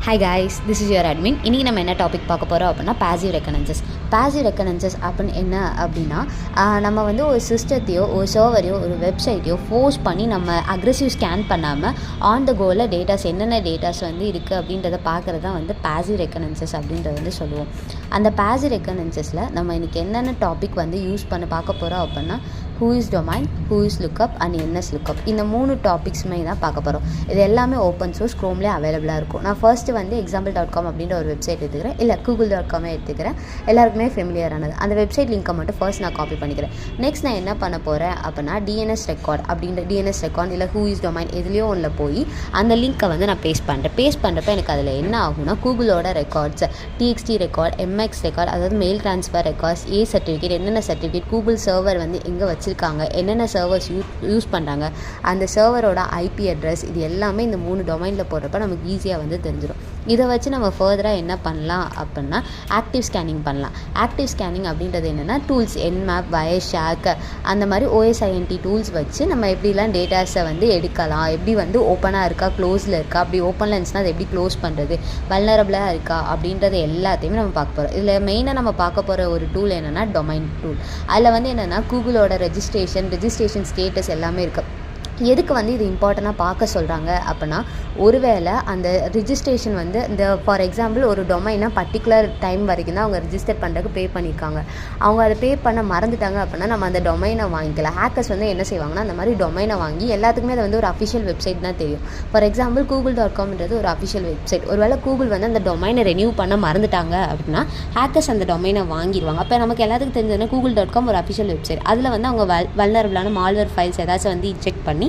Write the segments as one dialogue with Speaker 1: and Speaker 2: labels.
Speaker 1: Hi guys, this is your admin. இன்றைக்கி நம்ம என்ன டாபிக் பார்க்க போகிறோம் அப்படின்னா பாசிவ் ரெக்கனன்சஸ். பாசிவ் ரெக்கனன்சஸ் அப்படின்னு என்ன அப்படின்னா நம்ம வந்து ஒரு சிஸ்டத்தையோ ஒரு சர்வரையோ ஒரு வெப்சைட்டையோ ஃபோர்ஸ் பண்ணி நம்ம அக்ரெசிவ் ஸ்கேன் பண்ணாமல் ஆன் த கோவில் டேட்டாஸ் என்னென்ன டேட்டாஸ் வந்து இருக்குது அப்படின்றத பார்க்குறது தான் வந்து பாசிவ் ரெக்கனன்சஸ் அப்படின்றத வந்து சொல்லுவோம். அந்த பாசிவ் ரெக்கனன்சஸில் நம்ம இன்றைக்கி என்னென்ன டாபிக் வந்து யூஸ் பண்ண பார்க்க போகிறோம் அப்படின்னா who is domain, who is lookup and ns lookup. இந்த 3 டாபிக்ஸுமே தான் பார்க்க போகிறோம். இது எல்லாமே ஓப்பன் சோர்ஸ் க்ரோம்லேயே அவைலபிளாக இருக்கும். நான் ஃபர்ஸ்ட்டு வந்து example.com அப்படின்ற ஒரு வெப்சைட் எடுத்துக்கிறேன், இல்லை google.com எடுத்துக்கிறேன். எல்லாருக்குமே ஃபெமிலியரானது. அந்த வெப்சைட் லிங்க்கை மட்டும் ஃபர்ஸ்ட் நான் காப்பி பண்ணிக்கிறேன். நெக்ஸ்ட் நான் என்ன பண்ண போகிறேன் அப்படின்னா டிஎன்எஸ் ரெக்கார்ட் அப்படின்ற டிஎன்எஸ் ரெக்கார்ட் இல்லை who is domain எதுலேயோ ஒன்றில் போய் அந்த லிங்க்கை வந்து நான் பேஸ்ட் பண்ணுறப்ப எனக்கு அதில் என்ன ஆகும்னா கூகுளோட records, TXT record, MX record, அதாவது mail transfer records, A certificate, என்னென்ன சர்டிஃபிகேட், கூகுள் சர்வர் வந்து எங்கே வச்சிருக்காங்க, என்னென்ன சர்வர்ஸ் யூஸ் பண்ணுறாங்க, அந்த சர்வரோட ஐபி அட்ரஸ், இது எல்லாமே இந்த 3 டொமைனில் போடுறப்ப நமக்கு ஈஸியாக வந்து தெரிஞ்சிடும். இதை வச்சு நம்ம ஃபர்தராக என்ன பண்ணலாம் அப்படின்னா ஆக்டிவ் ஸ்கேனிங் பண்ணலாம். ஆக்டிவ் ஸ்கேனிங் அப்படின்றது என்னென்னா டூல்ஸ் என்மேப், வயர்ஷாக், அந்த மாதிரி ஓஎஸ்ஐஎன்டி டூல்ஸ் வச்சு நம்ம எப்படிலாம் டேட்டாஸை வந்து எடுக்கலாம், எப்படி வந்து ஓப்பனாக இருக்கா க்ளோஸில் இருக்கா, அப்படி ஓப்பனில் இருந்துச்சுன்னா அதை எப்படி க்ளோஸ் பண்ணுறது, வல்னரபிளாக இருக்கா அப்படின்றது எல்லாத்தையுமே நம்ம பார்க்க போகிறோம். இதில் மெயினாக நம்ம பார்க்க போகிற ஒரு டூல் என்னென்னா டொமைன் டூல். அதில் வந்து என்னென்னா கூகுளோட ரெஜிஸ்ட்ரேஷன் ஸ்டேட்டஸ் எல்லாமே இருக்குது. எதுக்கு வந்து இது இம்பார்ட்டண்ட்டாக பார்க்க சொல்கிறாங்க அப்படின்னா ஒருவேளை அந்த ரிஜிஸ்ட்ரேஷன் வந்து இந்த ஃபார் எக்ஸாம்பிள் ஒரு டொமைனை பர்டிகுலர் டைம் வரைக்கும் தான் அவங்க ரிஜிஸ்டர் பண்ணுறதுக்கு பே பண்ணியிருக்காங்க, அவங்க அதை பே பண்ண மறந்துட்டாங்க அப்படின்னா நம்ம அந்த டொமைனை வாங்கிக்கலாம். ஹேக்கர்ஸ் வந்து என்ன செய்வாங்கன்னா அந்த மாதிரி டொமைனை வாங்கி எல்லாத்துக்குமே அது வந்து ஒரு அஃபிஷியல் வெப்சைட் தான் தெரியும். ஃபார் எக்ஸாம்பிள் google.comன்றது ஒரு அஃபிஷியல் வெப்சைட். ஒருவேளை கூகுள் வந்து அந்த டொமைனை ரெனியூ பண்ண மறந்துட்டாங்க அப்படின்னா ஹேக்கர்ஸ் அந்த டொமைனை வாங்கிடுவாங்க. அப்போ நமக்கு எல்லாத்துக்கும் தெரிஞ்சதுன்னா google.com ஒரு அஃபிஷியல் வெப்சைட். அதில் வந்து அவங்க வல்னரபிளான மால்வேர் ஃபைல்ஸ் ஏதாச்சும் வந்து செக் பண்ணி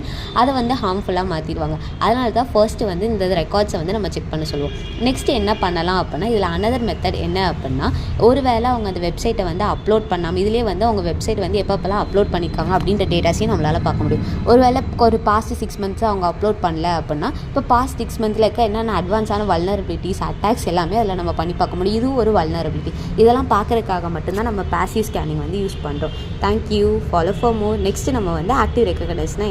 Speaker 1: அதை வந்து ஹார்ம்ஃபுல்லாக மாற்றிடுவாங்க. அதனால தான் ஃபர்ஸ்ட்டு வந்து இந்த ரெக்கார்ட்ஸை வந்து நம்ம செக் பண்ண சொல்லுவோம். நெக்ஸ்ட்டு என்ன பண்ணலாம் அப்படின்னா இதில் அனதர் மெத்தட் என்ன அப்படின்னா ஒருவேளை அவங்க அந்த வெப்சைட்டை வந்து அப்லோட் பண்ணாமல் இதிலே வந்து அவங்க வெப்சைட் வந்து எப்பப்பெல்லாம் அப்லோட் பண்ணியிருக்காங்க அப்படின்ற டேட்டாஸையும் நம்மளால் பார்க்க முடியும். ஒருவேளை ஒரு பாஸ்ட் 6 months அவங்க அப்லோட் பண்ணல அப்படின்னா இப்போ பாஸ்ட் 6 months இருக்க என்னென்ன அட்வான்ஸான வல்னரபிலிட்டிஸ், அட்டாக்ஸ் எல்லாமே அதில் நம்ம பண்ணி பார்க்க முடியும். இதுவும் ஒரு வல்னரபிலிட்டி. இதெல்லாம் பார்க்குறதுக்காக மட்டும்தான் நம்ம பாசிவ் ஸ்கேனிங் வந்து யூஸ் பண்ணுறோம். Thank you. Follow for more. Next நம்ம வந்து ஆக்டிவ் ரெக்கனன்சஸ்னா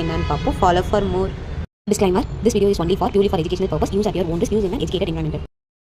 Speaker 1: என்னன்னு பார்ப்போம். Follow for more. Disclaimer: this video is only for purely for educational purpose. Use at your own risk. Use in an educated environment.